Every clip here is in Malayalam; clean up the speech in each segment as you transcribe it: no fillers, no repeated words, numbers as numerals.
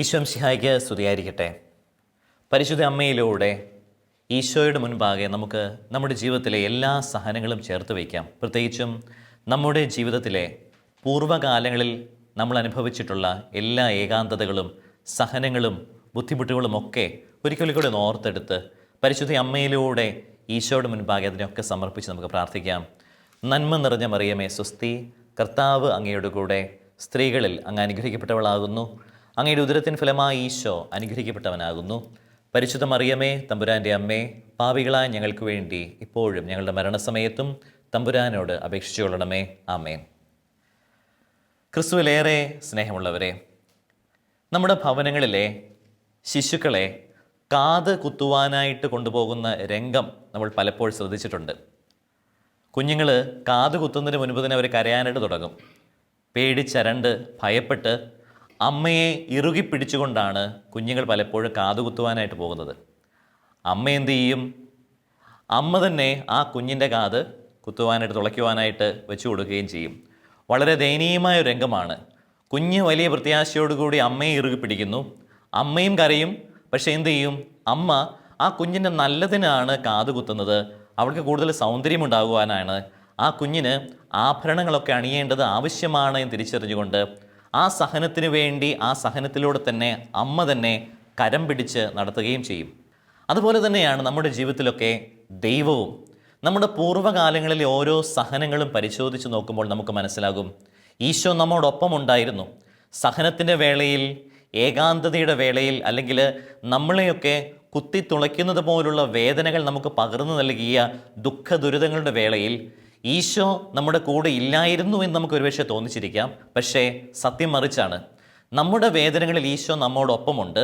ഈശോ മിശിഹായ്ക്ക് സ്തുതിയായിരിക്കട്ടെ. പരിശുദ്ധ അമ്മയിലൂടെ ഈശോയുടെ മുൻപാകെ നമുക്ക് നമ്മുടെ ജീവിതത്തിലെ എല്ലാ സഹനങ്ങളും ചേർത്ത് വയ്ക്കാം. പ്രത്യേകിച്ചും നമ്മുടെ ജീവിതത്തിലെ പൂർവ്വകാലങ്ങളിൽ നമ്മൾ അനുഭവിച്ചിട്ടുള്ള എല്ലാ ഏകാന്തതകളും സഹനങ്ങളും ബുദ്ധിമുട്ടുകളും ഒക്കെ ഒരിക്കലും കൂടെ ഓർത്തെടുത്ത് പരിശുദ്ധ അമ്മയിലൂടെ ഈശോയുടെ മുൻപാകെ അതിനെയൊക്കെ സമർപ്പിച്ച് നമുക്ക് പ്രാർത്ഥിക്കാം. നന്മ നിറഞ്ഞ മറിയമേ സ്വസ്തി, കർത്താവ് അങ്ങയുടെ കൂടെ, സ്ത്രീകളിൽ അങ്ങ് അനുഗ്രഹിക്കപ്പെട്ടവളാകുന്നു. അങ്ങയുടെ ഉദരത്തിൻ ഫലമായി ഈശോ അനുഗ്രഹിക്കപ്പെട്ടവനാകുന്നു. പരിശുദ്ധ മറിയമേ തമ്പുരാൻ്റെ അമ്മേ, പാപികളായ ഞങ്ങൾക്ക് വേണ്ടി ഇപ്പോഴും ഞങ്ങളുടെ മരണസമയത്തും തമ്പുരാനോട് അപേക്ഷിച്ചുകൊള്ളണമേ. ആമേൻ. ക്രിസ്തുവിലേറെ സ്നേഹമുള്ളവരെ, നമ്മുടെ ഭവനങ്ങളിലെ ശിശുക്കളെ കാത് കുത്തുവാനായിട്ട് കൊണ്ടുപോകുന്ന രംഗം നമ്മൾ പലപ്പോഴും ശ്രദ്ധിച്ചിട്ടുണ്ട്. കുഞ്ഞുങ്ങൾ കാത് കുത്തുന്നതിന് മുൻപ് തന്നെ അവർ കരയാനായിട്ട് തുടങ്ങും. പേടിച്ചരണ്ട് ഭയപ്പെട്ട് അമ്മയെ ഇറുകി പിടിച്ചുകൊണ്ടാണ് കുഞ്ഞുങ്ങൾ പലപ്പോഴും കാതുകുത്തുവാനായിട്ട് പോകുന്നത്. അമ്മ എന്തു ചെയ്യും? അമ്മ തന്നെ ആ കുഞ്ഞിൻ്റെ കാത് കുത്തുവാനായിട്ട് തുളയ്ക്കുവാനായിട്ട് വെച്ചു കൊടുക്കുകയും ചെയ്യും. വളരെ ദയനീയമായ ഒരു രംഗമാണ്. കുഞ്ഞ് വലിയ പ്രത്യാശയോടുകൂടി അമ്മയെ ഇറുകി പിടിക്കുന്നു. അമ്മയും കരയും. പക്ഷേ എന്തു ചെയ്യും? അമ്മ ആ കുഞ്ഞിൻ്റെ നല്ലതിനാണ് കാത് കുത്തുന്നത്. അവൾക്ക് കൂടുതൽ സൗന്ദര്യമുണ്ടാകുവാനാണ്. ആ കുഞ്ഞിന് ആഭരണങ്ങളൊക്കെ അണിയേണ്ടത് ആവശ്യമാണ് എന്ന് തിരിച്ചറിഞ്ഞുകൊണ്ട് ആ സഹനത്തിന് വേണ്ടി ആ സഹനത്തിലൂടെ തന്നെ അമ്മ തന്നെ കരം പിടിച്ച് നടത്തുകയും ചെയ്യും. അതുപോലെ തന്നെയാണ് നമ്മുടെ ജീവിതത്തിലൊക്കെ ദൈവവും. നമ്മുടെ പൂർവ്വകാലങ്ങളിലെ ഓരോ സഹനങ്ങളും പരിശോധിച്ച് നോക്കുമ്പോൾ നമുക്ക് മനസ്സിലാകും, ഈശോ നമ്മോടൊപ്പം ഉണ്ടായിരുന്നു. സഹനത്തിൻ്റെ വേളയിൽ, ഏകാന്തതയുടെ വേളയിൽ, അല്ലെങ്കിൽ നമ്മളെയൊക്കെ കുത്തിത്തുളയ്ക്കുന്നത് പോലുള്ള വേദനകൾ നമുക്ക് പകർന്നു നൽകിയ ദുഃഖ ദുരിതങ്ങളുടെ വേളയിൽ ഈശോ നമ്മുടെ കൂടെ ഇല്ലായിരുന്നു എന്ന് നമുക്ക് ഒരുപക്ഷെ തോന്നിച്ചിരിക്കാം. പക്ഷേ സത്യം മറിച്ചാണ്. നമ്മുടെ വേദനകളിൽ ഈശോ നമ്മോടൊപ്പമുണ്ട്.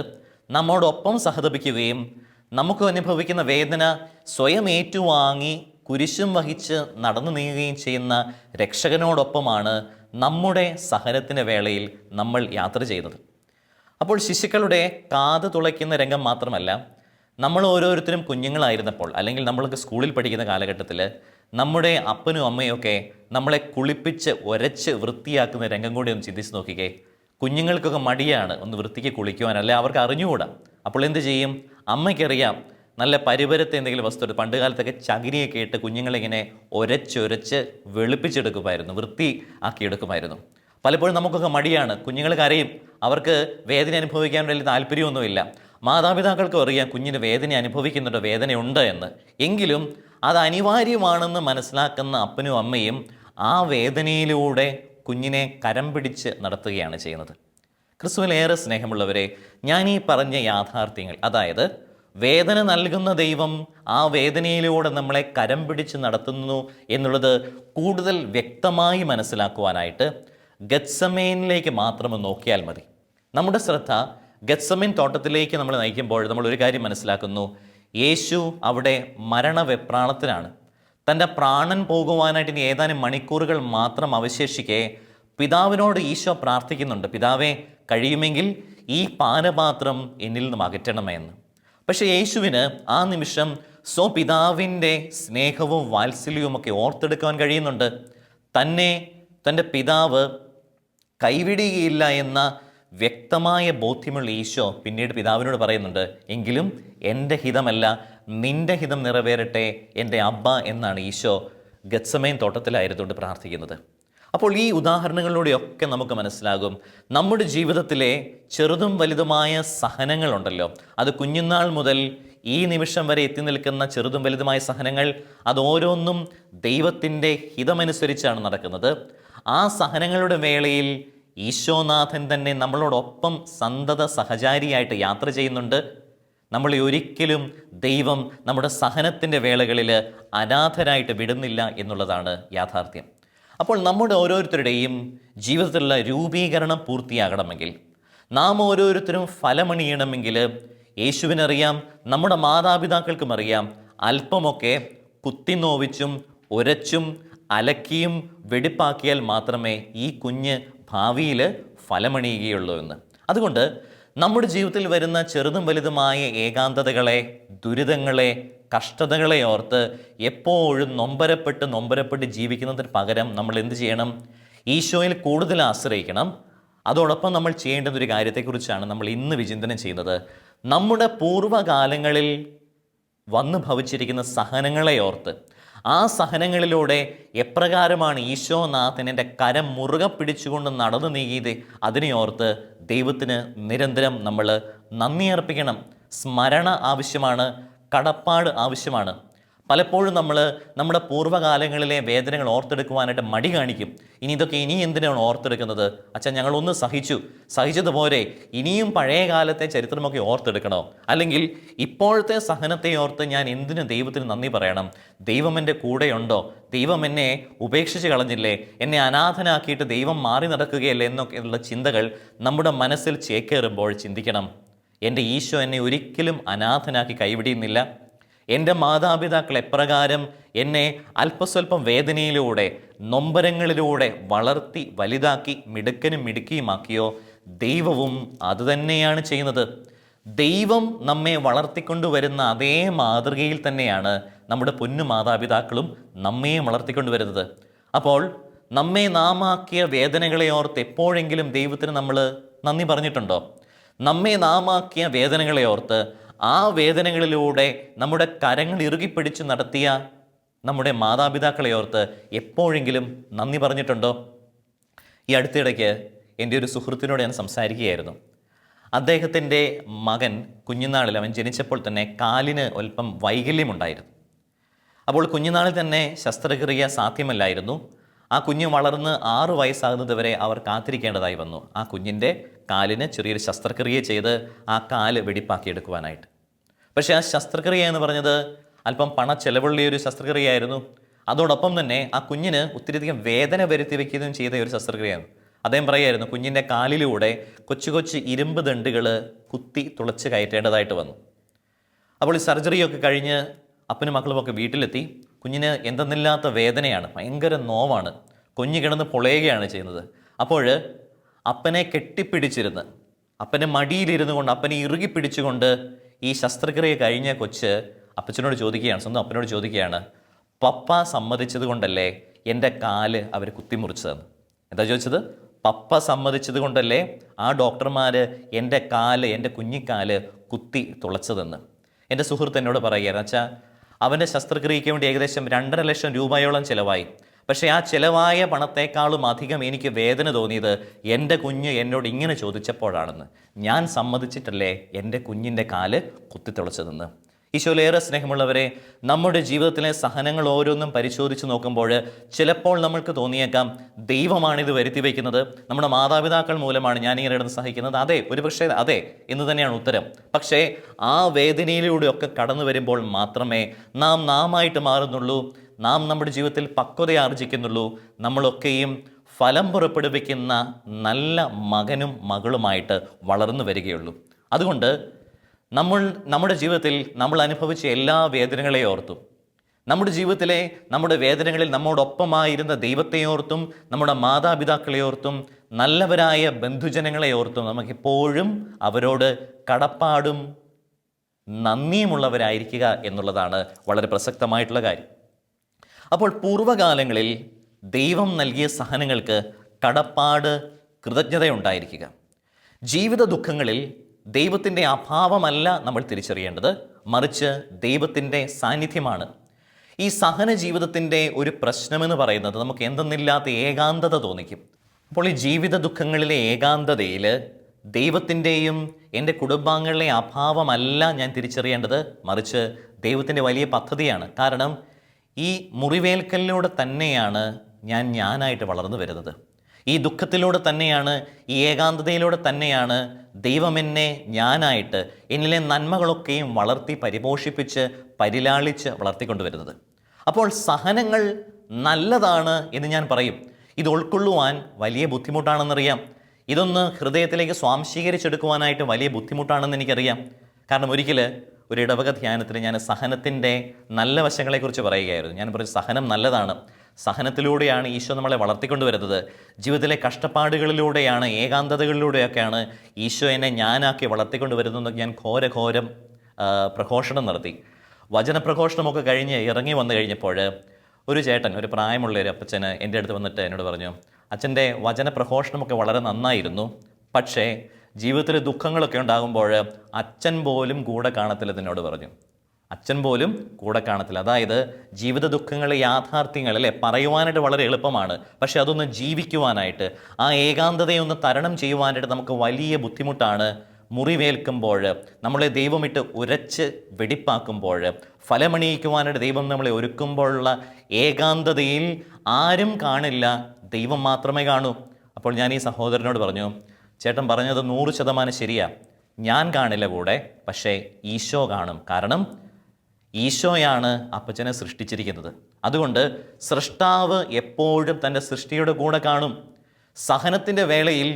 നമ്മോടൊപ്പം സഹതപിക്കുകയും നമുക്ക് അനുഭവിക്കുന്ന വേദന സ്വയം ഏറ്റുവാങ്ങി കുരിശും വഹിച്ച് നടന്നു നീങ്ങുകയും ചെയ്യുന്ന രക്ഷകനോടൊപ്പമാണ് നമ്മുടെ സഹനത്തിൻ്റെ വേളയിൽ നമ്മൾ യാത്ര ചെയ്യുന്നത്. അപ്പോൾ ശിശുക്കളുടെ കാത് തുളയ്ക്കുന്ന രംഗം മാത്രമല്ല, നമ്മൾ ഓരോരുത്തരും കുഞ്ഞുങ്ങളായിരുന്നപ്പോൾ, അല്ലെങ്കിൽ നമ്മളൊക്കെ സ്കൂളിൽ പഠിക്കുന്ന കാലഘട്ടത്തിൽ നമ്മുടെ അപ്പനും അമ്മയൊക്കെ നമ്മളെ കുളിപ്പിച്ച് ഉരച്ച് വൃത്തിയാക്കുന്ന രംഗം കൂടി ഒന്ന് ചിന്തിച്ച് നോക്കിക്കേ. കുഞ്ഞുങ്ങൾക്കൊക്കെ മടിയാണ് ഒന്ന് വൃത്തിക്ക് കുളിക്കുവാൻ, അല്ലെ അവർക്ക് അറിഞ്ഞുകൂടാ. അപ്പോൾ എന്ത് ചെയ്യും? അമ്മയ്ക്കറിയാം നല്ല പരിപരത്തെ എന്തെങ്കിലും വസ്തു. പണ്ട് കാലത്തൊക്കെ ചകിരിയൊക്കെ ഇട്ട് കുഞ്ഞുങ്ങളിങ്ങനെ ഉരച്ചൊരച്ച് വെളുപ്പിച്ചെടുക്കുമായിരുന്നു, വൃത്തി ആക്കിയെടുക്കുമായിരുന്നു. പലപ്പോഴും നമുക്കൊക്കെ മടിയാണ്. കുഞ്ഞുങ്ങൾ കരയും, അവർക്ക് വേദന അനുഭവിക്കാൻ വലിയ താല്പര്യമൊന്നുമില്ല. മാതാപിതാക്കൾക്കും അറിയാം കുഞ്ഞിന് വേദന അനുഭവിക്കുന്നുണ്ട്, വേദനയുണ്ട് എന്ന്. എങ്കിലും അത് അനിവാര്യമാണെന്ന് മനസ്സിലാക്കുന്ന അപ്പനും അമ്മയും ആ വേദനയിലൂടെ കുഞ്ഞിനെ കരം പിടിച്ച് നടത്തുകയാണ് ചെയ്യുന്നത്. ക്രിസ്തുവിലേറെ സ്നേഹമുള്ളവരെ, ഞാൻ ഈ പറഞ്ഞ യാഥാർത്ഥ്യങ്ങൾ, അതായത് വേദന നൽകുന്ന ദൈവം ആ വേദനയിലൂടെ നമ്മളെ കരം പിടിച്ച് നടത്തുന്നു എന്നുള്ളത് കൂടുതൽ വ്യക്തമായി മനസ്സിലാക്കുവാനായിട്ട് ഗത്സമേനിലേക്ക് മാത്രം നോക്കിയാൽ മതി. നമ്മുടെ ശ്രദ്ധ ഗത്സമേൻ തോട്ടത്തിലേക്ക് നമ്മൾ നയിക്കുമ്പോൾ നമ്മൾ ഒരു കാര്യം മനസ്സിലാക്കുന്നു. യേശു അവിടെ മരണവെപ്രാളത്തിലാണ്. തൻ്റെ പ്രാണൻ പോകുവാനായിട്ട് ഇനി ഏതാനും മണിക്കൂറുകൾ മാത്രം അവശേഷിക്കെ പിതാവിനോട് ഈശോ പ്രാർത്ഥിക്കുന്നുണ്ട്, പിതാവേ, കഴിയുമെങ്കിൽ ഈ പാനപാത്രം എന്നിൽ നിന്നും അകറ്റണമെന്ന്. പക്ഷേ യേശുവിന് ആ നിമിഷം സ്വപിതാവിൻ്റെ സ്നേഹവും വാത്സല്യവുമൊക്കെ ഓർത്തെടുക്കാൻ കഴിയുന്നുണ്ട്. തന്നെ തൻ്റെ പിതാവ് കൈവിടുകയില്ല എന്ന വ്യക്തമായ ബോധ്യമുള്ള ഈശോ പിന്നീട് പിതാവിനോട് പറയുന്നുണ്ട്, എങ്കിലും എൻ്റെ ഹിതമല്ല നിൻ്റെ ഹിതം നിറവേറട്ടെ എൻ്റെ അബ്ബ എന്നാണ് ഈശോ ഗത്സമേൻ തോട്ടത്തിലായിരുന്നുകൊണ്ട് പ്രാർത്ഥിക്കുന്നത്. അപ്പോൾ ഈ ഉദാഹരണങ്ങളിലൂടെയൊക്കെ നമുക്ക് മനസ്സിലാകും, നമ്മുടെ ജീവിതത്തിലെ ചെറുതും വലുതുമായ സഹനങ്ങളുണ്ടല്ലോ, അത് കുഞ്ഞുനാൾ മുതൽ ഈ നിമിഷം വരെ എത്തി നിൽക്കുന്ന ചെറുതും വലുതുമായ സഹനങ്ങൾ, അത് ഓരോന്നും ദൈവത്തിൻ്റെ ഹിതമനുസരിച്ചാണ് നടക്കുന്നത്. ആ സഹനങ്ങളുടെ വേളയിൽ ഈശോനാഥൻ തന്നെ നമ്മളോടൊപ്പം സന്തത സഹചാരിയായിട്ട് യാത്ര ചെയ്യുന്നുണ്ട്. നമ്മളെ ഒരിക്കലും ദൈവം നമ്മുടെ സഹനത്തിൻ്റെ വേളകളിൽ അനാഥരായിട്ട് വിടുന്നില്ല എന്നുള്ളതാണ് യാഥാർത്ഥ്യം. അപ്പോൾ നമ്മുടെ ഓരോരുത്തരുടെയും ജീവിതത്തിലുള്ള രൂപീകരണം പൂർത്തിയാകണമെങ്കിൽ, നാം ഓരോരുത്തരും ഫലമണിയണമെങ്കിൽ യേശുവിനറിയാം, നമ്മുടെ മാതാപിതാക്കൾക്കും അറിയാം, അല്പമൊക്കെ കുത്തിനോവിച്ചും ഉരച്ചും അലക്കിയും വെടിപ്പാക്കിയാൽ മാത്രമേ ഈ കുഞ്ഞ് ഭാവിയിൽ ഫലമണിയുകയുള്ളൂ എന്ന്. അതുകൊണ്ട് നമ്മുടെ ജീവിതത്തിൽ വരുന്ന ചെറുതും വലുതുമായ ഏകാന്തതകളെ, ദുരിതങ്ങളെ, കഷ്ടതകളെ ഓർത്ത് എപ്പോഴും നൊമ്പരപ്പെട്ട് ജീവിക്കുന്നതിന് പകരം നമ്മൾ എന്ത് ചെയ്യണം? ഈശോയിൽ കൂടുതൽ ആശ്രയിക്കണം. അതോടൊപ്പം നമ്മൾ ചെയ്യേണ്ടുന്ന ഒരു കാര്യത്തെക്കുറിച്ചാണ് നമ്മൾ ഇന്ന് വിചിന്തനം ചെയ്യുന്നത്. നമ്മുടെ പൂർവ്വകാലങ്ങളിൽ വന്നു ഭവിച്ചിരിക്കുന്ന സഹനങ്ങളെ ഓർത്ത്, ആ സഹനങ്ങളിലൂടെ എപ്രകാരമാണ് ഈശോനാഥൻ എൻ്റെ കരം മുറുകെ പിടിച്ചുകൊണ്ട് നടന്നു നീങ്ങിയത്, അതിനെ ഓർത്ത് ദൈവത്തിന് നിരന്തരം നമ്മൾ നന്ദി അർപ്പിക്കണം. സ്മരണ ആവശ്യമാണ്, കടപ്പാട് ആവശ്യമാണ്. പലപ്പോഴും നമ്മൾ നമ്മുടെ പൂർവ്വകാലങ്ങളിലെ വേദനകൾ ഓർത്തെടുക്കുവാനായിട്ട് മടി കാണിക്കും. ഇതൊക്കെ ഇനി എന്തിനാണ് ഓർത്തെടുക്കുന്നത്? അച്ഛാ, ഞങ്ങളൊന്ന് സഹിച്ചതുപോലെ ഇനിയും പഴയ കാലത്തെ ചരിത്രമൊക്കെ ഓർത്തെടുക്കണോ? അല്ലെങ്കിൽ ഇപ്പോഴത്തെ സഹനത്തെ ഓർത്ത് ഞാൻ എന്തിനു ദൈവത്തിന് നന്ദി പറയണം? ദൈവം എൻ്റെ കൂടെയുണ്ടോ? ദൈവം എന്നെ ഉപേക്ഷിച്ച് കളഞ്ഞില്ലേ? എന്നെ അനാഥനാക്കിയിട്ട് ദൈവം മാറി നടക്കുകയല്ലേ എന്നൊക്കെയുള്ള ചിന്തകൾ നമ്മുടെ മനസ്സിൽ ചേക്കേറുമ്പോൾ ചിന്തിക്കണം, എൻ്റെ ഈശോ എന്നെ ഒരിക്കലും അനാഥനാക്കി കൈവിടിയുന്നില്ല. എൻ്റെ മാതാപിതാക്കൾ എപ്രകാരം എന്നെ അല്പസ്വല്പം വേദനയിലൂടെ, നൊമ്പരങ്ങളിലൂടെ വളർത്തി വലുതാക്കി മിടുക്കനും മിടുക്കിയുമാക്കിയോ, ദൈവവും അതുതന്നെയാണ് ചെയ്യുന്നത്. ദൈവം നമ്മെ വളർത്തിക്കൊണ്ടുവരുന്ന അതേ മാതൃകയിൽ തന്നെയാണ് നമ്മുടെ പൊന്നു മാതാപിതാക്കളും നമ്മെയും വളർത്തിക്കൊണ്ടുവരുന്നത്. അപ്പോൾ നമ്മെ നാമാക്കിയ വേദനകളെ ഓർത്ത് എപ്പോഴെങ്കിലും ദൈവത്തിന് നമ്മൾ നന്ദി പറഞ്ഞിട്ടുണ്ടോ? നമ്മെ നാമാക്കിയ വേദനകളെ ഓർത്ത്, ആ വേദനകളിലൂടെ നമ്മുടെ കരങ്ങൾ ഇറുകിപ്പിടിച്ച് നടത്തിയ നമ്മുടെ മാതാപിതാക്കളെ ഓർത്ത് എപ്പോഴെങ്കിലും നന്ദി പറഞ്ഞിട്ടുണ്ടോ? ഈ അടുത്തിടയ്ക്ക് എൻ്റെ ഒരു സുഹൃത്തിനോട് ഞാൻ സംസാരിക്കുകയായിരുന്നു. അദ്ദേഹത്തിൻ്റെ മകൻ കുഞ്ഞുനാളിൽ, അവൻ ജനിച്ചപ്പോൾ തന്നെ കാലിന് അല്പം വൈകല്യമുണ്ടായിരുന്നു. അപ്പോൾ കുഞ്ഞുനാളിൽ തന്നെ ശസ്ത്രക്രിയ സാധ്യമല്ലായിരുന്നു. ആ കുഞ്ഞ് വളർന്ന് 6 വയസ്സാകുന്നത് വരെ അവർ കാത്തിരിക്കേണ്ടതായി വന്നു. ആ കുഞ്ഞിൻ്റെ കാലിന് ചെറിയൊരു ശസ്ത്രക്രിയ ചെയ്ത് ആ കാല് വെടിപ്പാക്കിയെടുക്കുവാനായിട്ട്. പക്ഷേ ആ ശസ്ത്രക്രിയ എന്ന് പറഞ്ഞത് അല്പം ചെലവുള്ളൊരു ശസ്ത്രക്രിയയായിരുന്നു. അതോടൊപ്പം തന്നെ ആ കുഞ്ഞിന് ഒത്തിരിയധികം വേദന വരുത്തി വയ്ക്കുകയും ചെയ്ത ഒരു ശസ്ത്രക്രിയയാണ്. അദ്ദേഹം പറയുമായിരുന്നു, കുഞ്ഞിൻ്റെ കാലിലൂടെ കൊച്ചു കൊച്ചു ഇരുമ്പ് ദണ്ടുകൾ കുത്തി തുളച്ച് കയറ്റേണ്ടതായിട്ട് വന്നു. അപ്പോൾ ഈ സർജറിയൊക്കെ കഴിഞ്ഞ് അപ്പനും മക്കളുമൊക്കെ വീട്ടിലെത്തി. കുഞ്ഞിന് എന്തെന്നില്ലാത്ത വേദനയാണ്, ഭയങ്കര നോവാണ്, കുഞ്ഞ് കിടന്ന് പൊളയുകയാണ് ചെയ്യുന്നത്. അപ്പോൾ അപ്പനെ കെട്ടിപ്പിടിച്ചിരുന്ന്, അപ്പൻ്റെ മടിയിലിരുന്നു കൊണ്ട്, അപ്പനെ ഇറുകി പിടിച്ചുകൊണ്ട് ഈ ശസ്ത്രക്രിയ കഴിഞ്ഞ കൊച്ച് അപ്പച്ചനോട് ചോദിക്കുകയാണ്, സ്വന്തം അപ്പനോട് ചോദിക്കുകയാണ്, പപ്പ സമ്മതിച്ചത് കൊണ്ടല്ലേ എൻ്റെ കാല് അവർ കുത്തിമുറിച്ചതെന്ന്. എന്താ ചോദിച്ചത്? പപ്പ സമ്മതിച്ചത് കൊണ്ടല്ലേ ആ ഡോക്ടർമാർ എൻ്റെ കാല്, എൻ്റെ കുഞ്ഞിക്കാല് കുത്തി തുളച്ചതെന്ന്. എൻ്റെ സുഹൃത്ത് എന്നോട് പറയുകയാണ്, അച്ഛാ, അവൻ്റെ ശസ്ത്രക്രിയയ്ക്ക് വേണ്ടി ഏകദേശം 2.5 ലക്ഷം രൂപയോളം ചിലവായി. പക്ഷേ ആ ചിലവായ പണത്തേക്കാളും അധികം എനിക്ക് വേദന തോന്നിയത് എൻ്റെ കുഞ്ഞ് എന്നോട് ഇങ്ങനെ ചോദിച്ചപ്പോഴാണെന്ന്. ഞാൻ സമ്മതിച്ചിട്ടല്ലേ എൻ്റെ കുഞ്ഞിൻ്റെ കാല് കുത്തിത്തുളച്ചതെന്ന്. ഈശോയിലേറെ സ്നേഹമുള്ളവരെ, നമ്മുടെ ജീവിതത്തിലെ സഹനങ്ങൾ ഓരോന്നും പരിശോധിച്ച് നോക്കുമ്പോൾ ചിലപ്പോൾ നമ്മൾക്ക് തോന്നിയേക്കാം, ദൈവമാണിത് വരുത്തി വയ്ക്കുന്നത്, നമ്മുടെ മാതാപിതാക്കൾ മൂലമാണ് ഞാനിങ്ങനെ ഇടന്ന് സഹിക്കുന്നത്. അതെ, ഒരുപക്ഷെ അതെ എന്ന് തന്നെയാണ് ഉത്തരം. പക്ഷേ ആ വേദനയിലൂടെയൊക്കെ കടന്നു വരുമ്പോൾ മാത്രമേ നാമായിട്ട് മാറുന്നുള്ളൂ, നാം നമ്മുടെ ജീവിതത്തിൽ പക്വത ആർജിക്കുന്നുള്ളൂ, നമ്മളൊക്കെയും ഫലം പുറപ്പെടുവിക്കുന്ന നല്ല മകനും മകളുമായിട്ട് വളർന്നു വരികയുള്ളൂ. അതുകൊണ്ട് നമ്മുടെ ജീവിതത്തിൽ നമ്മൾ അനുഭവിച്ച എല്ലാ വേദനകളെ ഓർത്തും, നമ്മുടെ ജീവിതത്തിലെ നമ്മുടെ വേദനകളിൽ നമ്മോടൊപ്പമായിരുന്ന ദൈവത്തെ ഓർത്തും, നമ്മുടെ മാതാപിതാക്കളെ ഓർത്തും, നല്ലവരായ ബന്ധുജനങ്ങളെ ഓർത്തും നമുക്കെപ്പോഴും അവരോട് കടപ്പാടും നന്ദിയുമുള്ളവരായിരിക്കുക എന്നുള്ളതാണ് വളരെ പ്രസക്തമായിട്ടുള്ള കാര്യം. അപ്പോൾ പൂർവ്വകാലങ്ങളിൽ ദൈവം നൽകിയ സഹനങ്ങൾക്ക് കടപ്പാട്, കൃതജ്ഞതയുണ്ടായിരിക്കുക. ജീവിത ദുഃഖങ്ങളിൽ ദൈവത്തിൻ്റെ അഭാവമല്ല നമ്മൾ തിരിച്ചറിയേണ്ടത്, മറിച്ച് ദൈവത്തിൻ്റെ സാന്നിധ്യമാണ്. ഈ സഹന ജീവിതത്തിൻ്റെ ഒരു പ്രശ്നമെന്ന് പറയുന്നത് നമുക്ക് എന്തെന്നില്ലാത്ത ഏകാന്തത തോന്നിക്കും. അപ്പോൾ ഈ ജീവിത ദുഃഖങ്ങളിലെ ഏകാന്തതയിൽ ദൈവത്തിൻ്റെയും എൻ്റെ കുടുംബാംഗങ്ങളിലെ അഭാവമല്ല ഞാൻ തിരിച്ചറിയേണ്ടത്, മറിച്ച് ദൈവത്തിൻ്റെ വലിയ പദ്ധതിയാണ്. കാരണം ഈ മുറിവേൽക്കലിലൂടെ തന്നെയാണ് ഞാനായിട്ട് വളർന്നു വരുന്നത്. ഈ ദുഃഖത്തിലൂടെ തന്നെയാണ്, ഈ ഏകാന്തതയിലൂടെ തന്നെയാണ് ദൈവം എന്നെ ഞാനായിട്ട് എന്നിലെ നന്മകളൊക്കെയും വളർത്തി പരിപോഷിപ്പിച്ച് പരിലാളിച്ച് വളർത്തിക്കൊണ്ടുവരുന്നത്. അപ്പോൾ സഹനങ്ങൾ നല്ലതാണ് എന്ന് ഞാൻ പറയും. ഇത് ഉൾക്കൊള്ളുവാൻ വലിയ ബുദ്ധിമുട്ടാണെന്നറിയാം. ഇതൊന്ന് ഹൃദയത്തിലേക്ക് സ്വാംശീകരിച്ചെടുക്കുവാനായിട്ട് വലിയ ബുദ്ധിമുട്ടാണെന്ന് എനിക്കറിയാം. കാരണം ഒരിക്കൽ ഒരു ഇടവക ധ്യാനത്തിൽ ഞാൻ സഹനത്തിൻ്റെ നല്ല വശങ്ങളെക്കുറിച്ച് പറയുകയായിരുന്നു. ഞാൻ പറഞ്ഞു സഹനം നല്ലതാണ്, സഹനത്തിലൂടെയാണ് ഈശോ നമ്മളെ വളർത്തിക്കൊണ്ടുവരുന്നത്. ജീവിതത്തിലെ കഷ്ടപ്പാടുകളിലൂടെയാണ്, ഏകാന്തതകളിലൂടെയൊക്കെയാണ് ഈശോ എന്നെ ഞാനാക്കി വളർത്തിക്കൊണ്ടുവരുന്നതെന്ന് ഞാൻ ഘോരം പ്രഘോഷണം നടത്തി. വചനപ്രഘോഷണമൊക്കെ കഴിഞ്ഞ് ഇറങ്ങി വന്നു കഴിഞ്ഞപ്പോൾ ഒരു ചേട്ടൻ, ഒരു പ്രായമുള്ള ഒരു അപ്പച്ചന് എൻ്റെ അടുത്ത് വന്നിട്ട് എന്നോട് പറഞ്ഞു, അച്ഛൻ്റെ വചനപ്രഘോഷണമൊക്കെ വളരെ നന്നായിരുന്നു, പക്ഷേ ജീവിതത്തിൽ ദുഃഖങ്ങളൊക്കെ ഉണ്ടാകുമ്പോൾ അച്ഛൻ പോലും കൂടെ കാണത്തില്ലെന്ന് എന്നോട് പറഞ്ഞു. അച്ഛൻ പോലും കൂടെ കാണത്തില്ല. അതായത് ജീവിത ദുഃഖങ്ങൾ, യാഥാർത്ഥ്യങ്ങൾ അല്ലേ പറയുവാനായിട്ട് വളരെ എളുപ്പമാണ്, പക്ഷെ അതൊന്ന് ജീവിക്കുവാനായിട്ട്, ആ ഏകാന്തതയൊന്ന് തരണം ചെയ്യുവാനായിട്ട് നമുക്ക് വലിയ ബുദ്ധിമുട്ടാണ്. മുറിവേൽക്കുമ്പോൾ, നമ്മളെ ദൈവമിട്ട് ഉരച്ച് വെടിപ്പാക്കുമ്പോൾ, ഫലമണിയിക്കുവാനായിട്ട് ദൈവം നമ്മളെ ഒരുക്കുമ്പോഴുള്ള ഏകാന്തതയിൽ ആരും കാണില്ല, ദൈവം മാത്രമേ കാണൂ. അപ്പോൾ ഞാൻ ഈ സഹോദരനോട് പറഞ്ഞു, ചേട്ടൻ പറഞ്ഞത് 100% ശരിയാ, ഞാൻ കാണില്ല കൂടെ, പക്ഷേ ഈശോ കാണും. കാരണം ഈശോയാണ് അപ്പച്ചനെ സൃഷ്ടിച്ചിരിക്കുന്നത്. അതുകൊണ്ട് സൃഷ്ടാവ് എപ്പോഴും തൻ്റെ സൃഷ്ടിയുടെ കൂടെ കാണും. സഹനത്തിൻ്റെ വേളയിൽ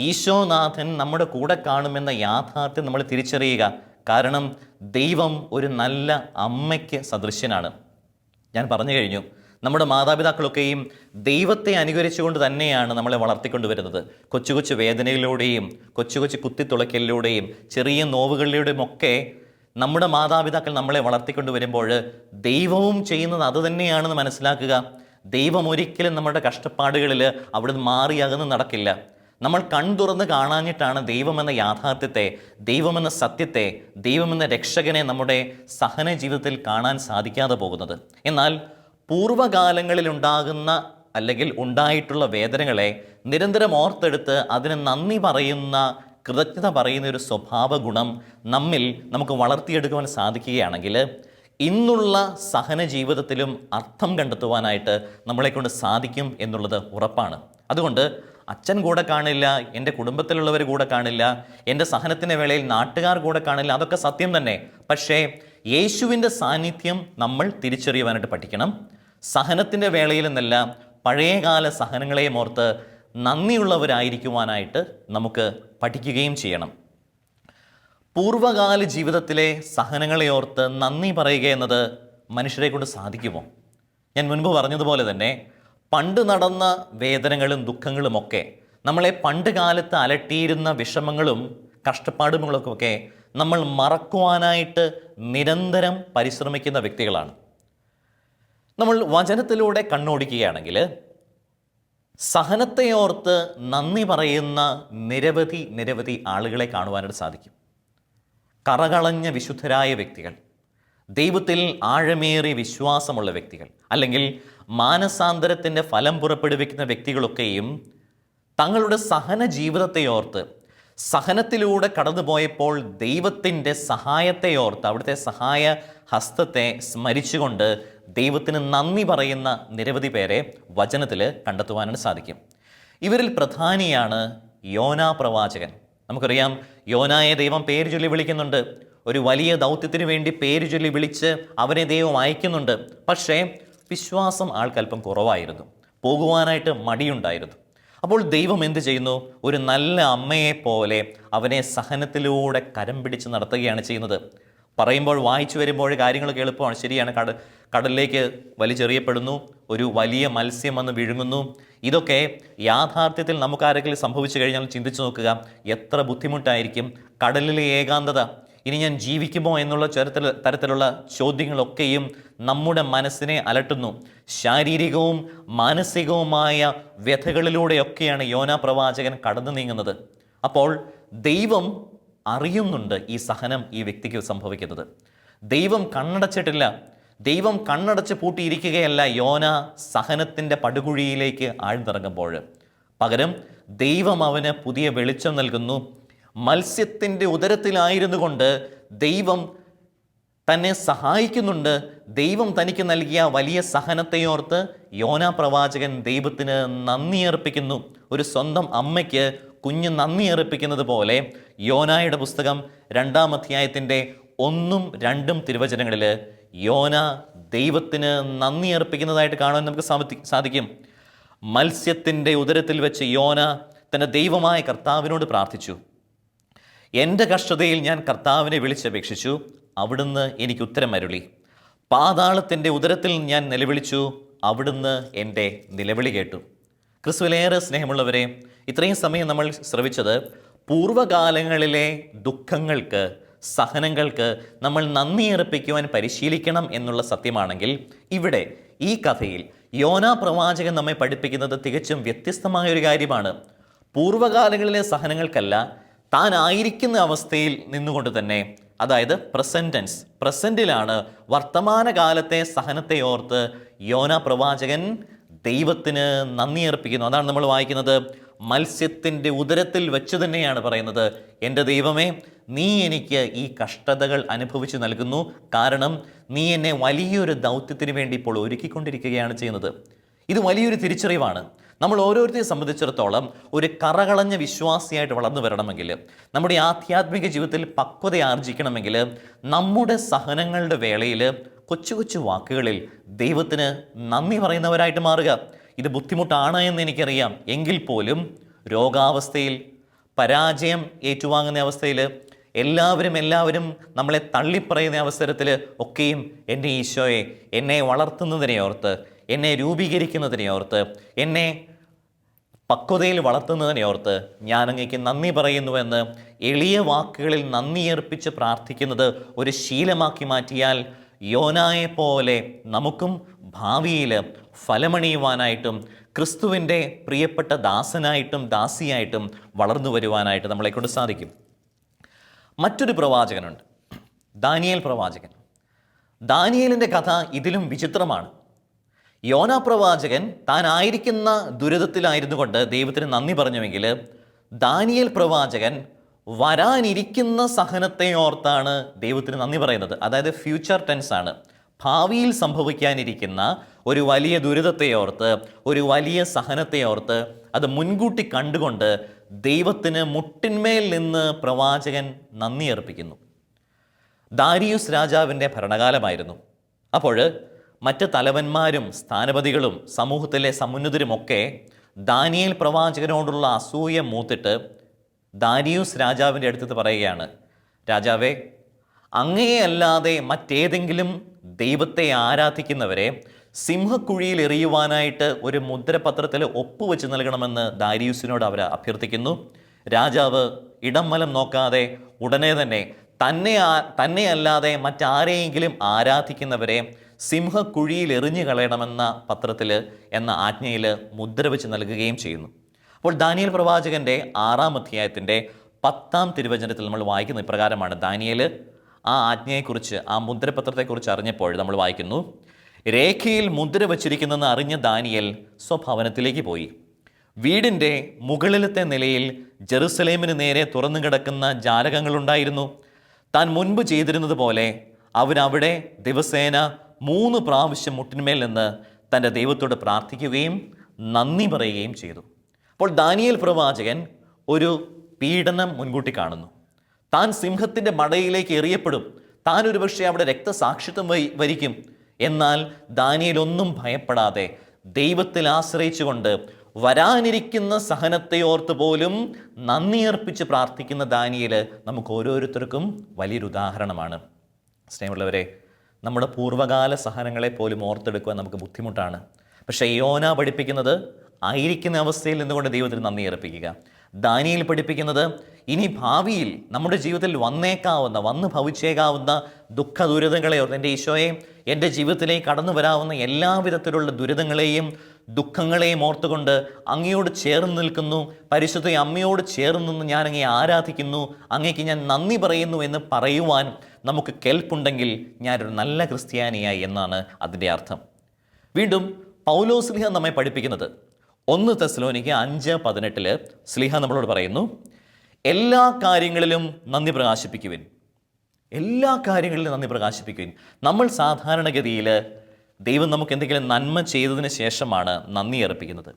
ഈശോനാഥൻ നമ്മുടെ കൂടെ കാണുമെന്ന യാഥാർത്ഥ്യം നമ്മൾ തിരിച്ചറിയുക. കാരണം ദൈവം ഒരു നല്ല അമ്മയ്ക്ക് സദൃശ്യനാണ്. ഞാൻ പറഞ്ഞു കഴിഞ്ഞു, നമ്മുടെ മാതാപിതാക്കളൊക്കെയും ദൈവത്തെ അനുകരിച്ചുകൊണ്ട് തന്നെയാണ് നമ്മളെ വളർത്തിക്കൊണ്ടുവരുന്നത്. കൊച്ചു കൊച്ചു വേദനയിലൂടെയും കൊച്ചു കൊച്ചു കുത്തിത്തുളയ്ക്കലിലൂടെയും ചെറിയ നോവുകളിലൂടെയും ഒക്കെ നമ്മുടെ മാതാപിതാക്കൾ നമ്മളെ വളർത്തിക്കൊണ്ടുവരുമ്പോൾ ദൈവവും ചെയ്യുന്നത് അതുതന്നെയാണെന്ന് മനസ്സിലാക്കുക. ദൈവം ഒരിക്കലും നമ്മുടെ കഷ്ടപ്പാടുകളിൽ അവിടുന്ന് മാറി അകന്ന് നടക്കില്ല. നമ്മൾ കൺതുറന്ന് കാണാഞ്ഞിട്ടാണ് ദൈവമെന്ന യാഥാർത്ഥ്യത്തെ, ദൈവമെന്ന സത്യത്തെ, ദൈവമെന്ന രക്ഷകനെ നമ്മുടെ സഹന ജീവിതത്തിൽ കാണാൻ സാധിക്കാതെ പോകുന്നത്. എന്നാൽ പൂർവ്വകാലങ്ങളിൽ ഉണ്ടാകുന്ന അല്ലെങ്കിൽ ഉണ്ടായിട്ടുള്ള വേദനകളെ നിരന്തരം ഓർത്തെടുത്ത് അതിന് നന്ദി പറയുന്ന, കൃതജ്ഞത പറയുന്ന ഒരു സ്വഭാവ ഗുണം നമ്മിൽ നമുക്ക് വളർത്തിയെടുക്കുവാൻ സാധിക്കുകയാണെങ്കിൽ ഇന്നുള്ള സഹന ജീവിതത്തിലും അർത്ഥം കണ്ടെത്തുവാനായിട്ട് നമ്മളെക്കൊണ്ട് സാധിക്കും എന്നുള്ളത് ഉറപ്പാണ്. അതുകൊണ്ട് അച്ഛൻ കൂടെ കാണില്ല, എൻ്റെ കുടുംബത്തിലുള്ളവർ കൂടെ കാണില്ല, എൻ്റെ സഹനത്തിൻ്റെ വേളയിൽ നാട്ടുകാർ കൂടെ കാണില്ല, അതൊക്കെ സത്യം തന്നെ. പക്ഷേ യേശുവിൻ്റെ സാന്നിധ്യം നമ്മൾ തിരിച്ചറിയുവാനായിട്ട് പഠിക്കണം. സഹനത്തിൻ്റെ വേളയിൽ നിന്നല്ല, പഴയകാല സഹനങ്ങളെയും ഓർത്ത് നന്ദിയുള്ളവരായിരിക്കുവാനായിട്ട് നമുക്ക് പഠിക്കുകയും ചെയ്യണം. പൂർവ്വകാല ജീവിതത്തിലെ സഹനങ്ങളെ ഓർത്ത് നന്ദി പറയുക എന്നത് മനുഷ്യരെ കൊണ്ട് സാധിക്കുമോ? ഞാൻ മുൻപ് പറഞ്ഞതുപോലെ തന്നെ പണ്ട് നടന്ന വേദനകളും ദുഃഖങ്ങളുമൊക്കെ, നമ്മളെ പണ്ട് കാലത്ത് അലട്ടിയിരുന്ന വിഷമങ്ങളും കഷ്ടപ്പാടുകളൊക്കെ നമ്മൾ മറക്കുവാനായിട്ട് നിരന്തരം പരിശ്രമിക്കുന്ന വ്യക്തികളാണ്. നമ്മൾ വചനത്തിലൂടെ കണ്ണോടിക്കുകയാണെങ്കിൽ സഹനത്തെ ഓർത്ത് നന്ദി പറയുന്ന നിരവധി ആളുകളെ കാണുവാനായിട്ട് സാധിക്കും. കറകളഞ്ഞ വിശുദ്ധരായ വ്യക്തികൾ, ദൈവത്തിൽ ആഴമേറിയ വിശ്വാസമുള്ള വ്യക്തികൾ, അല്ലെങ്കിൽ മാനസാന്തരത്തിൻ്റെ ഫലം പുറപ്പെടുവിക്കുന്ന വ്യക്തികളൊക്കെയും തങ്ങളുടെ സഹന ജീവിതത്തെ ഓർത്ത്, സഹനത്തിലൂടെ കടന്നുപോയപ്പോൾ ദൈവത്തിൻ്റെ സഹായത്തെ ഓർത്ത്, അവിടുത്തെ സഹായ ഹസ്തത്തെ സ്മരിച്ചുകൊണ്ട് ദൈവത്തിന് നന്ദി പറയുന്ന നിരവധി പേരെ വചനത്തിൽ കണ്ടെത്തുവാനാണ് സാധിക്കും. ഇവരിൽ പ്രധാനിയാണ് യോനാ പ്രവാചകൻ. നമുക്കറിയാം, യോനായെ ദൈവം പേര് ചൊല്ലി വിളിക്കുന്നുണ്ട്. ഒരു വലിയ ദൗത്യത്തിന് വേണ്ടി പേര് ചൊല്ലി വിളിച്ച് അവനെ ദൈവം അയക്കുന്നുണ്ട്. പക്ഷേ വിശ്വാസം ആൾക്കല്പം കുറവായിരുന്നു, പോകുവാനായിട്ട് മടിയുണ്ടായിരുന്നു. അപ്പോൾ ദൈവം എന്ത് ചെയ്യുന്നു? ഒരു നല്ല അമ്മയെപ്പോലെ അവനെ സഹനത്തിലൂടെ കരം പിടിച്ച് നടത്തുകയാണ് ചെയ്യുന്നത്. പറയുമ്പോൾ, വായിച്ചു വരുമ്പോൾ കാര്യങ്ങളൊക്കെ എളുപ്പമാണ്, ശരിയാണ്. കടലിലേക്ക് വലിച്ചെറിയപ്പെടുന്നു, ഒരു വലിയ മത്സ്യം വന്ന് വിഴുങ്ങുന്നു. ഇതൊക്കെ യാഥാർത്ഥ്യത്തിൽ നമുക്കാരെങ്കിലും സംഭവിച്ചു കഴിഞ്ഞാൽ ചിന്തിച്ചു നോക്കുക, എത്ര ബുദ്ധിമുട്ടായിരിക്കും. കടലിലെ ഏകാന്തത, ഇനി ഞാൻ ജീവിക്കുമോ എന്നുള്ള തരത്തിലുള്ള ചോദ്യങ്ങളൊക്കെയും നമ്മുടെ മനസ്സിനെ അലട്ടുന്നു. ശാരീരികവും മാനസികവുമായ വ്യഥകളിലൂടെയൊക്കെയാണ് യോനാ പ്രവാചകൻ കടന്നു നീങ്ങുന്നത്. അപ്പോൾ ദൈവം അറിയുന്നുണ്ട് ഈ സഹനം ഈ വ്യക്തിക്ക് സംഭവിക്കുന്നത്. ദൈവം കണ്ണടച്ചിട്ടില്ല. ദൈവം കണ്ണടച്ച് പൂട്ടിയിരിക്കുകയല്ല യോന സഹനത്തിൻ്റെ പടുകുഴിയിലേക്ക് ആഴ്ന്നിറങ്ങുമ്പോൾ. പകരം ദൈവം അവന് പുതിയ വെളിച്ചം നൽകുന്നു. മത്സ്യത്തിൻ്റെ ഉദരത്തിലായിരുന്നു കൊണ്ട് ദൈവം തന്നെ സഹായിക്കുന്നുണ്ട്. ദൈവം തനിക്ക് നൽകിയ വലിയ സഹനത്തെയോർത്ത് യോനാ പ്രവാചകൻ ദൈവത്തിന് നന്ദി അർപ്പിക്കുന്നു. ഒരു സ്വന്തം അമ്മയ്ക്ക് കുഞ്ഞ് നന്ദി അർപ്പിക്കുന്നത് പോലെ യോനായുടെ പുസ്തകം 2-ാം അധ്യായത്തിൻ്റെ 1-2 തിരുവചനങ്ങളിൽ യോന ദൈവത്തിന് നന്ദി അർപ്പിക്കുന്നതായിട്ട് കാണാൻ നമുക്ക് സാധിക്കും. മത്സ്യത്തിൻ്റെ ഉദരത്തിൽ വെച്ച് യോന തൻ്റെ ദൈവമായ കർത്താവിനോട് പ്രാർത്ഥിച്ചു. എൻ്റെ കഷ്ടതയിൽ ഞാൻ കർത്താവിനെ വിളിച്ചപേക്ഷിച്ചു, അവിടുന്ന് എനിക്ക് ഉത്തരം അരുളി. പാതാളത്തിൻ്റെ ഉദരത്തിൽ ഞാൻ നിലവിളിച്ചു, അവിടുന്ന് എൻ്റെ നിലവിളി കേട്ടു. ക്രിസ്തുവിലേറെ സ്നേഹമുള്ളവരെ, ഇത്രയും സമയം നമ്മൾ ശ്രവിച്ചത് പൂർവ്വകാലങ്ങളിലെ ദുഃഖങ്ങൾക്ക്, സഹനങ്ങൾക്ക് നമ്മൾ നന്ദി അർപ്പിക്കുവാൻ പരിശീലിക്കണം എന്നുള്ള സത്യമാണെങ്കിൽ, ഇവിടെ ഈ കഥയിൽ യോനാ പ്രവാചകൻ നമ്മെ പഠിപ്പിക്കുന്നത് തികച്ചും വ്യത്യസ്തമായ ഒരു കാര്യമാണ്. പൂർവ്വകാലങ്ങളിലെ സഹനങ്ങൾക്കല്ല, താൻ ആയിരിക്കുന്ന അവസ്ഥയിൽ നിന്നുകൊണ്ട് തന്നെ, അതായത് പ്രസൻറ്റിലാണ്, വർത്തമാനകാലത്തെ സഹനത്തെ ഓർത്ത് യോനാ പ്രവാചകൻ ദൈവത്തിന് നന്ദി അർപ്പിക്കുന്നു. അതാണ് നമ്മൾ വായിക്കുന്നത്. മത്സ്യത്തിൻ്റെ ഉദരത്തിൽ വെച്ച് തന്നെയാണ് പറയുന്നത്, എൻ്റെ ദൈവമേ, നീ എനിക്ക് ഈ കഷ്ടതകൾ അനുഭവിച്ചു നൽകുന്നു, കാരണം നീ എന്നെ വലിയൊരു ദൗത്യത്തിന് വേണ്ടി ഇപ്പോൾ ഒരുക്കിക്കൊണ്ടിരിക്കുകയാണ് ചെയ്യുന്നത്. ഇത് വലിയൊരു തിരിച്ചറിവാണ്. നമ്മൾ ഓരോരുത്തരെ സംബന്ധിച്ചിടത്തോളം ഒരു കറകളഞ്ഞ വിശ്വാസിയായിട്ട് വളർന്നു വരണമെങ്കിൽ, നമ്മുടെ ആധ്യാത്മിക ജീവിതത്തിൽ പക്വത ആർജിക്കണമെങ്കിൽ, നമ്മുടെ സഹനങ്ങളുടെ വേളയിൽ കൊച്ചു കൊച്ചു വാക്കുകളിൽ ദൈവത്തിന് നന്ദി പറയുന്നവരായിട്ട് മാറുക. ഇത് ബുദ്ധിമുട്ടാണ് എന്ന് എനിക്കറിയാം. എങ്കിൽ പോലും രോഗാവസ്ഥയിൽ, പരാജയം ഏറ്റുവാങ്ങുന്ന അവസ്ഥയിൽ, എല്ലാവരും നമ്മളെ തള്ളിപ്പറയുന്ന അവസരത്തിൽ ഒക്കെയും എൻ്റെ ഈശോയെ, എന്നെ വളർത്തുന്നതിനെ ഓർത്ത്, എന്നെ രൂപീകരിക്കുന്നതിനെ ഓർത്ത്, എന്നെ പക്വതയിൽ വളർത്തുന്നതിനെ ഓർത്ത് ഞാൻ അങ്ങേക്ക് നന്ദി പറയുന്നുവെന്ന് എളിയ വാക്കുകളിൽ നന്ദിയർപ്പിച്ച് പ്രാർത്ഥിക്കുന്നത് ഒരു ശീലമാക്കി മാറ്റിയാൽ യോനായെ പോലെ നമുക്കും ഭാവിയിൽ ഫലമണിയുവാനായിട്ടും ക്രിസ്തുവിൻ്റെ പ്രിയപ്പെട്ട ദാസനായിട്ടും ദാസിയായിട്ടും വളർന്നു വരുവാനായിട്ട് നമ്മളെക്കൊണ്ട് സാധിക്കും. മറ്റൊരു പ്രവാചകനുണ്ട്, ദാനിയേൽ പ്രവാചകൻ. ദാനിയേലിൻ്റെ കഥ ഇതിലും വിചിത്രമാണ്. യോനാ പ്രവാചകൻ താൻ ആയിരിക്കുന്ന ദുരിതത്തിലായിരുന്നു കൊണ്ട് ദൈവത്തിന് നന്ദി പറഞ്ഞുവെങ്കിൽ, ദാനിയേൽ പ്രവാചകൻ വരാനിരിക്കുന്ന സഹനത്തെ ഓർത്താണ് ദൈവത്തിന് നന്ദി പറയുന്നത്. അതായത് ഫ്യൂച്ചർ ടെൻസ് ആണ്. ഭാവിയിൽ സംഭവിക്കാനിരിക്കുന്ന ഒരു വലിയ ദുരിതത്തെ ഓർത്ത്, ഒരു വലിയ സഹനത്തെ ഓർത്ത്, അത് മുൻകൂട്ടി കണ്ടുകൊണ്ട് ദൈവത്തിന് മുട്ടിന്മേൽ നിന്ന് പ്രവാചകൻ നന്ദി അർപ്പിക്കുന്നു. ദാരിയൂസ് രാജാവിൻ്റെ ഭരണകാലമായിരുന്നു. അപ്പോൾ മറ്റ് തലവന്മാരും സ്ഥാനപതികളും സമൂഹത്തിലെ സമുന്നതരുമൊക്കെ ദാനിയേൽ പ്രവാചകനോടുള്ള അസൂയ മൂത്തിട്ട് ദാരിയൂസ് രാജാവിൻ്റെ അടുത്ത് പറയുകയാണ്, രാജാവേ, അങ്ങയെ അല്ലാതെ മറ്റേതെങ്കിലും ദൈവത്തെ ആരാധിക്കുന്നവരെ സിംഹക്കുഴിയിൽ എറിയുവാനായിട്ട് ഒരു മുദ്രപത്രത്തിൽ ഒപ്പുവെച്ച് നൽകണമെന്ന് ദാരിയൂസിനോട് അവർ അഭ്യർത്ഥിക്കുന്നു. രാജാവ് ഇടം വലം നോക്കാതെ ഉടനെ തന്നെ തന്നെ അല്ലാതെ മറ്റാരെയെങ്കിലും ആരാധിക്കുന്നവരെ സിംഹക്കുഴിയിൽ എറിഞ്ഞു കളയണമെന്ന പത്രത്തിൽ എന്ന ആജ്ഞയിൽ മുദ്ര വെച്ച് നൽകുകയും ചെയ്യുന്നു. അപ്പോൾ ദാനിയേൽ പ്രവാചകൻ്റെ 6-ാം അധ്യായത്തിൻ്റെ 10-ാം തിരുവചനത്തിൽ നമ്മൾ വായിക്കുന്ന ഇപ്രകാരമാണ്. ദാനിയേൽ ആ ആജ്ഞയെക്കുറിച്ച്, ആ മുദ്രപത്രത്തെക്കുറിച്ച് അറിഞ്ഞപ്പോൾ നമ്മൾ വായിക്കുന്നു, രേഖയിൽ മുദ്ര വച്ചിരിക്കുന്നെന്ന് അറിഞ്ഞ ദാനിയേൽ സ്വഭവനത്തിലേക്ക് പോയി. വീടിൻ്റെ മുകളിലത്തെ നിലയിൽ ജെറുസലേമിന് നേരെ തുറന്നു കിടക്കുന്ന ജാലകങ്ങളുണ്ടായിരുന്നു. താൻ മുൻപ് ചെയ്തിരുന്നത് പോലെ അവൻ അവിടെ ദിവസേന 3 പ്രാവശ്യം മുട്ടിന്മേൽ നിന്ന് തൻ്റെ ദൈവത്തോട് പ്രാർത്ഥിക്കുകയും നന്ദി പറയുകയും ചെയ്തു. അപ്പോൾ ദാനിയേൽ പ്രവാചകൻ ഒരു പീഡനം മുൻകൂട്ടി കാണുന്നു. താൻ സിംഹത്തിൻ്റെ മടയിലേക്ക് എറിയപ്പെടും, താൻ ഒരുപക്ഷെ അവിടെ രക്തസാക്ഷിത്വം വരിക്കും. എന്നാൽ ദാനിയേൽ ഒന്നും ഭയപ്പെടാതെ ദൈവത്തിൽ ആശ്രയിച്ചുകൊണ്ട് വരാനിരിക്കുന്ന സഹനത്തെ ഓർത്ത് പോലും നന്ദി അർപ്പിച്ച് പ്രാർത്ഥിക്കുന്ന ദാനിയേൽ നമുക്ക് ഓരോരുത്തർക്കും വലിയൊരു ഉദാഹരണമാണ്. സ്നേഹമുള്ളവരെ, നമ്മുടെ പൂർവ്വകാല സഹനങ്ങളെ പോലും ഓർത്തെടുക്കുവാൻ നമുക്ക് ബുദ്ധിമുട്ടാണ്. പക്ഷേ യോന പഠിപ്പിക്കുന്നത് ആയിരിക്കുന്ന അവസ്ഥയിൽ നിന്നുകൊണ്ട് ദൈവത്തിന് നന്ദി അർപ്പിക്കുക. ദാനിയേൽ പഠിപ്പിക്കുന്നത് ഇനി ഭാവിയിൽ നമ്മുടെ ജീവിതത്തിൽ വന്നു ഭവിച്ചേക്കാവുന്ന ദുഃഖ ദുരിതങ്ങളെ ഓർത്ത്, എൻ്റെ ഈശോയെ, എൻ്റെ ജീവിതത്തിലേക്ക് കടന്നു വരാവുന്ന എല്ലാവിധത്തിലുള്ള ദുരിതങ്ങളെയും ദുഃഖങ്ങളെയും ഓർത്തുകൊണ്ട് അങ്ങയോട് ചേർന്ന് നിൽക്കുന്നു, പരിശുദ്ധ അമ്മയോട് ചേർന്ന് നിന്ന് ഞാൻ അങ്ങയെ ആരാധിക്കുന്നു, അങ്ങേക്ക് ഞാൻ നന്ദി പറയുന്നു എന്ന് പറയുവാൻ നമുക്ക് കെൽപ്പുണ്ടെങ്കിൽ ഞാനൊരു നല്ല ക്രിസ്ത്യാനിയായി എന്നാണ് അതിൻ്റെ അർത്ഥം. വീണ്ടും പൗലോസ് സ്ലീഹ നമ്മെ പഠിപ്പിക്കുന്നത് 1 തെസ്സലോനിക്ക 5:18 സ്ലീഹ നമ്മളോട് പറയുന്നു, എല്ലാ കാര്യങ്ങളിലും നന്ദി പ്രകാശിപ്പിക്കുവിൻ. എല്ലാ കാര്യങ്ങളിലും നന്ദി പ്രകാശിപ്പിക്കുകയും. നമ്മൾ സാധാരണഗതിയിൽ ദൈവം നമുക്ക് എന്തെങ്കിലും നന്മ ചെയ്തതിന് ശേഷമാണ് നന്ദി അർപ്പിക്കുന്നത്.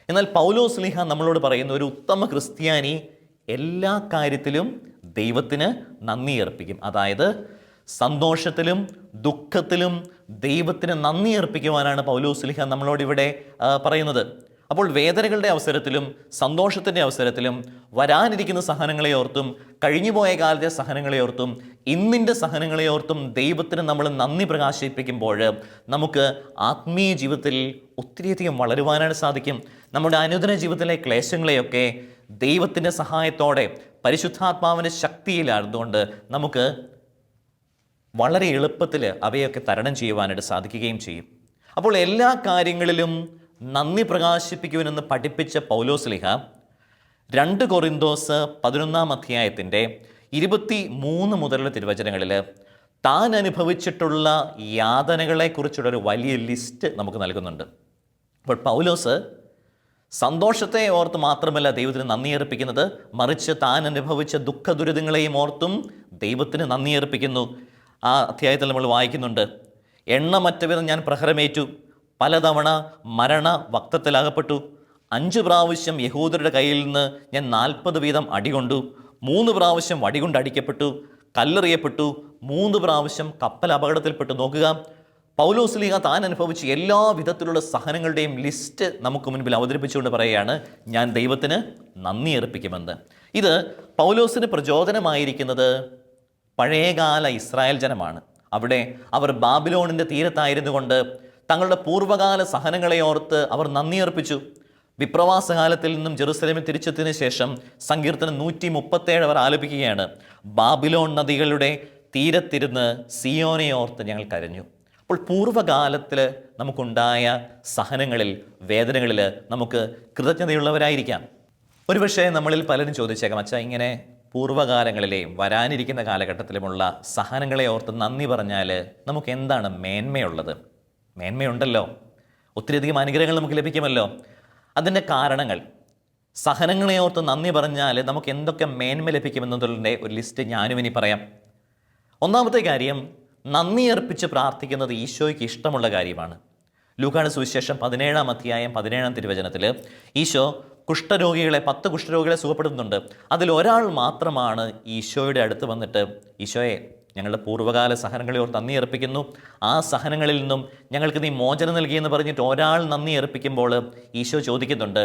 എന്നാൽ പൗലോസ് ശ്ലീഹ നമ്മളോട് പറയുന്ന ഒരു ഉത്തമ ക്രിസ്ത്യാനി എല്ലാ കാര്യത്തിലും ദൈവത്തിന് നന്ദി അർപ്പിക്കും. അതായത് സന്തോഷത്തിലും ദുഃഖത്തിലും ദൈവത്തിന് നന്ദി അർപ്പിക്കുവാനാണ് പൗലോസ് ശ്ലീഹ നമ്മളോടിവിടെ പറയുന്നത്. അപ്പോൾ വേദനകളുടെ അവസരത്തിലും സന്തോഷത്തിൻ്റെ അവസരത്തിലും വരാനിരിക്കുന്ന സഹനങ്ങളെ ഓർത്തും കഴിഞ്ഞുപോയ കാലത്തെ സഹനങ്ങളെ ഓർത്തും ഇന്നിൻ്റെ സഹനങ്ങളെ ഓർത്തും ദൈവത്തിന് നമ്മൾ നന്ദി പ്രകാശിപ്പിക്കുമ്പോൾ നമുക്ക് ആത്മീയ ജീവിതത്തിൽ ഒത്തിരിയധികം വളരുവാനായിട്ട് സാധിക്കും. നമ്മുടെ അനുദിന ജീവിതത്തിലെ ക്ലേശങ്ങളെയൊക്കെ ദൈവത്തിൻ്റെ സഹായത്തോടെ പരിശുദ്ധാത്മാവിൻ്റെ ശക്തിയിലായിരുന്നുകൊണ്ട് നമുക്ക് വളരെ എളുപ്പത്തിൽ അവയൊക്കെ തരണം ചെയ്യുവാനായിട്ട് സാധിക്കുകയും ചെയ്യും. അപ്പോൾ എല്ലാ കാര്യങ്ങളിലും നന്ദി പ്രകാശിപ്പിക്കുവാനെന്ന് പഠിപ്പിച്ച പൗലോസ് ശ്ലീഹ 2 കൊറിന്തോസ് 11 അധ്യായത്തിൻ്റെ 23 മുതലുള്ള തിരുവചനങ്ങളിൽ താൻ അനുഭവിച്ചിട്ടുള്ള യാതനകളെക്കുറിച്ചുള്ളൊരു വലിയ ലിസ്റ്റ് നമുക്ക് നൽകുന്നുണ്ട്. അപ്പോൾ പൗലോസ് സന്തോഷത്തെ ഓർത്ത് മാത്രമല്ല ദൈവത്തിന് നന്ദി അർപ്പിക്കുന്നത്, മറിച്ച് താൻ അനുഭവിച്ച ദുഃഖ ദുരിതങ്ങളെയും ഓർത്തും ദൈവത്തിന് നന്ദി അർപ്പിക്കുന്നു. ആ അധ്യായത്തിൽ നമ്മൾ വായിക്കുന്നുണ്ട്, എണ്ണമറ്റ വിധം ഞാൻ പ്രഹരമേറ്റു, പലതവണ മരണ വക്തത്തിലകപ്പെട്ടു, 5 പ്രാവശ്യം യഹൂദരുടെ കയ്യിൽ നിന്ന് ഞാൻ 40 വീതം അടികൊണ്ടു, 3 പ്രാവശ്യം വടികൊണ്ട് അടിക്കപ്പെട്ടു, കല്ലെറിയപ്പെട്ടു, 3 പ്രാവശ്യം കപ്പൽ അപകടത്തിൽപ്പെട്ടു. നോക്കുക, പൗലോസ് ശ്ലീഹ താൻ അനുഭവിച്ച എല്ലാ വിധത്തിലുള്ള സഹനങ്ങളുടെയും ലിസ്റ്റ് നമുക്ക് മുൻപിൽ അവതരിപ്പിച്ചുകൊണ്ട് പറയുകയാണ്, ഞാൻ ദൈവത്തിന് നന്ദി അർപ്പിക്കുമെന്ന്. ഇത് പൗലോസിന് പ്രചോദനമായിരിക്കുന്നത് പഴയകാല ഇസ്രായേൽ ജനമാണ്. അവിടെ അവർ ബാബിലോണിൻ്റെ തീരത്തായിരുന്നു കൊണ്ട് തങ്ങളുടെ പൂർവ്വകാല സഹനങ്ങളെ ഓർത്ത് അവർ നന്ദി അർപ്പിച്ചു. വിപ്രവാസകാലത്തിൽ നിന്നും ജെറുസലേമിൽ തിരിച്ചെത്തിയതിനു ശേഷം സങ്കീർത്തനം 137 അവർ ആലപിക്കുകയാണ്, ബാബിലോൺ നദികളുടെ തീരത്തിരുന്ന് സിയോനെ ഓർത്ത് ഞങ്ങൾ കരഞ്ഞു. അപ്പോൾ പൂർവ്വകാലത്തിൽ നമുക്കുണ്ടായ സഹനങ്ങളിൽ, വേദനകളിൽ നമുക്ക് കൃതജ്ഞതയുള്ളവരായിരിക്കാം. ഒരുപക്ഷെ നമ്മളിൽ പലരും ചോദിച്ചേക്കാം, അച്ഛാ, ഇങ്ങനെ പൂർവ്വകാലങ്ങളിലെയും വരാനിരിക്കുന്ന കാലഘട്ടത്തിലുമുള്ള സഹനങ്ങളെ ഓർത്ത് നന്ദി പറഞ്ഞാൽ നമുക്ക് എന്താണ് മേന്മയുള്ളത്? മേന്മയുണ്ടല്ലോ, ഒത്തിരിയധികം അനുഗ്രഹങ്ങൾ നമുക്ക് ലഭിക്കുമല്ലോ. അതിൻ്റെ കാരണങ്ങൾ, സഹനങ്ങളെ ഓർത്ത് നന്ദി പറഞ്ഞാൽ നമുക്ക് എന്തൊക്കെ മേന്മ ലഭിക്കുമെന്നതിൻ്റെ ഒരു ലിസ്റ്റ് ഞാനും ഇനി പറയാം. ഒന്നാമത്തെ കാര്യം, നന്ദി അർപ്പിച്ച് പ്രാർത്ഥിക്കുന്നത് ഈശോയ്ക്ക് ഇഷ്ടമുള്ള കാര്യമാണ്. ലൂക്കായുടെ സുവിശേഷം 17 അധ്യായം 17 തിരുവചനത്തിൽ ഈശോ കുഷ്ഠരോഗികളെ 10 കുഷ്ഠരോഗികളെ സുഖപ്പെടുത്തുന്നുണ്ട്. അതിലൊരാൾ മാത്രമാണ് ഈശോയുടെ അടുത്ത് വന്നിട്ട്, ഈശോയെ, ഞങ്ങളുടെ പൂർവ്വകാല സഹനങ്ങളെ ഓർത്ത് നന്ദി അർപ്പിക്കുന്നു, ആ സഹനങ്ങളിൽ നിന്നും ഞങ്ങൾക്ക് നീ മോചനം നൽകിയെന്ന് പറഞ്ഞിട്ട് ഒരാൾ നന്ദി അർപ്പിക്കുമ്പോൾ ഈശോ ചോദിക്കുന്നുണ്ട്,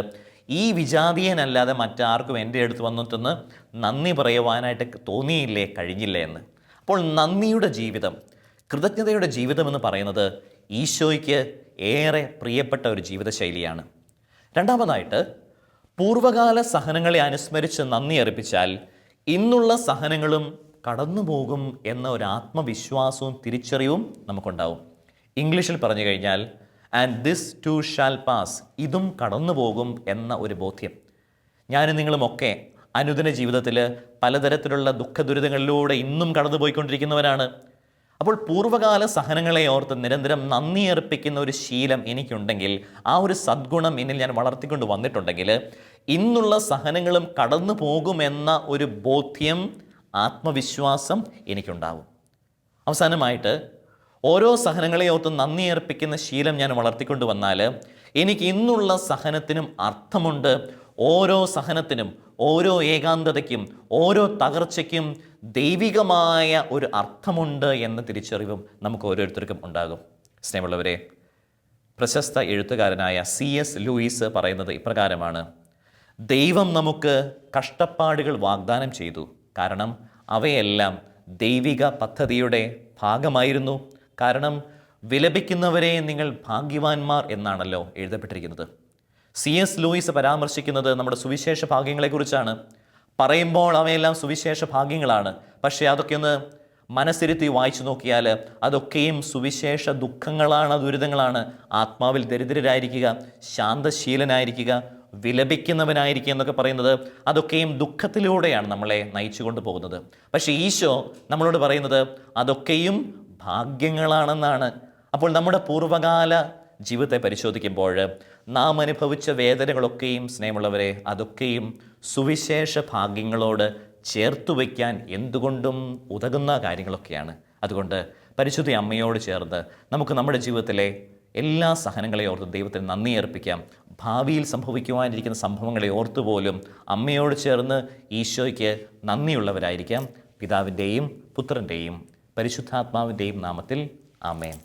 ഈ വിജാതീയനല്ലാതെ മറ്റാർക്കും എൻ്റെ അടുത്ത് വന്നിട്ടൊന്ന് നന്ദി പറയുവാനായിട്ട് തോന്നിയില്ലേ, കഴിഞ്ഞില്ലേ എന്ന്. അപ്പോൾ നന്ദിയുടെ ജീവിതം, കൃതജ്ഞതയുടെ ജീവിതം എന്ന് പറയുന്നത് ഈശോയ്ക്ക് ഏറെ പ്രിയപ്പെട്ട ഒരു ജീവിതശൈലിയാണ്. രണ്ടാമതായിട്ട്, പൂർവ്വകാല സഹനങ്ങളെ അനുസ്മരിച്ച് നന്ദി അർപ്പിച്ചാൽ ഇന്നുള്ള സഹനങ്ങളും കടന്നു പോകും എന്ന ഒരു ആത്മവിശ്വാസവും തിരിച്ചറിവും നമുക്കുണ്ടാവും. ഇംഗ്ലീഷിൽ പറഞ്ഞു കഴിഞ്ഞാൽ and this too shall pass, ഇതും കടന്നു പോകും എന്ന ഒരു ബോധ്യം. ഞാനും നിങ്ങളുമൊക്കെ അനുദിന ജീവിതത്തിൽ പലതരത്തിലുള്ള ദുഃഖദുരിതങ്ങളിലൂടെ ഇന്നും കടന്നു പോയിക്കൊണ്ടിരിക്കുന്നവരാണ്. അപ്പോൾ പൂർവ്വകാല സഹനങ്ങളെ ഓർത്ത് നിരന്തരം നന്ദി അർപ്പിക്കുന്ന ഒരു ശീലം എനിക്കുണ്ടെങ്കിൽ, ആ ഒരു സദ്ഗുണം എന്നിൽ ഞാൻ വളർത്തിക്കൊണ്ട് വന്നിട്ടുണ്ടെങ്കിൽ, ഇന്നുള്ള സഹനങ്ങളും കടന്നു പോകുമെന്ന ഒരു ബോധ്യം, ആത്മവിശ്വാസം എനിക്കുണ്ടാവും. അവസാനമായിട്ട്, ഓരോ സഹനങ്ങളെ ഓർത്ത് നന്ദി അർപ്പിക്കുന്ന ശീലം ഞാൻ വളർത്തിക്കൊണ്ട് വന്നാൽ എനിക്ക് ഇന്നുള്ള സഹനത്തിനും അർത്ഥമുണ്ട്. ഓരോ സഹനത്തിനും, ഓരോ ഏകാന്തതയ്ക്കും, ഓരോ തകർച്ചയ്ക്കും ദൈവികമായ ഒരു അർത്ഥമുണ്ട് എന്ന തിരിച്ചറിവും നമുക്ക് ഓരോരുത്തർക്കും ഉണ്ടാകും. സ്നേഹമുള്ളവരെ, പ്രശസ്ത എഴുത്തുകാരനായ C.S. ലൂയിസ് പറയുന്നത് ഇപ്രകാരമാണ്, ദൈവം നമുക്ക് കഷ്ടപ്പാടുകൾ വാഗ്ദാനം ചെയ്തു, കാരണം അവയെല്ലാം ദൈവിക പദ്ധതിയുടെ ഭാഗമായിരുന്നു. കാരണം വിലപിക്കുന്നവരെ നിങ്ങൾ ഭാഗ്യവാന്മാർ എന്നാണല്ലോ എഴുതപ്പെട്ടിരിക്കുന്നത്. C.S. ലൂയിസ് പരാമർശിക്കുന്നത് നമ്മുടെ സുവിശേഷ ഭാഗ്യങ്ങളെക്കുറിച്ചാണ്. പറയുമ്പോൾ അവയെല്ലാം സുവിശേഷ ഭാഗ്യങ്ങളാണ്, പക്ഷേ അതൊക്കെ ഒന്ന് മനസ്സിരുത്തി വായിച്ചു നോക്കിയാൽ അതൊക്കെയും സുവിശേഷ ദുഃഖങ്ങളാണ്, ദുരിതങ്ങളാണ്. ആത്മാവിൽ ദരിദ്രരായിരിക്കുക, ശാന്തശീലനായിരിക്കുക, വിലപിക്കുന്നവനായിരിക്കുക എന്നൊക്കെ പറയുന്നത് അതൊക്കെയും ദുഃഖത്തിലൂടെയാണ് നമ്മളെ നയിച്ചു കൊണ്ട് പോകുന്നത്. പക്ഷേ ഈശോ നമ്മളോട് പറയുന്നത് അതൊക്കെയും ഭാഗ്യങ്ങളാണെന്നാണ്. അപ്പോൾ നമ്മുടെ പൂർവ്വകാല ജീവിതത്തെ പരിശോധിക്കുമ്പോൾ നാം അനുഭവിച്ച വേദനകളൊക്കെയും, സ്നേഹമുള്ളവരെ, അതൊക്കെയും സുവിശേഷ ഭാഗ്യങ്ങളോട് ചേർത്തു വയ്ക്കാൻ എന്തുകൊണ്ടും ഉതകുന്ന കാര്യങ്ങളൊക്കെയാണ്. അതുകൊണ്ട് പരിശുദ്ധ അമ്മയോട് ചേർന്ന് നമുക്ക് നമ്മുടെ ജീവിതത്തിലെ എല്ലാ സഹനങ്ങളെ ഓർത്ത് ദൈവത്തിന് നന്ദി അർപ്പിക്കാം. ഭാവിയിൽ സംഭവിക്കുവാനിരിക്കുന്ന സംഭവങ്ങളെ ഓർത്തുപോലും അമ്മയോട് ചേർന്ന് ഈശോയ്ക്ക് നന്ദിയുള്ളവരായിരിക്കാം. പിതാവിൻ്റെയും പുത്രൻ്റെയും പരിശുദ്ധാത്മാവിൻ്റെയും നാമത്തിൽ ആമേൻ.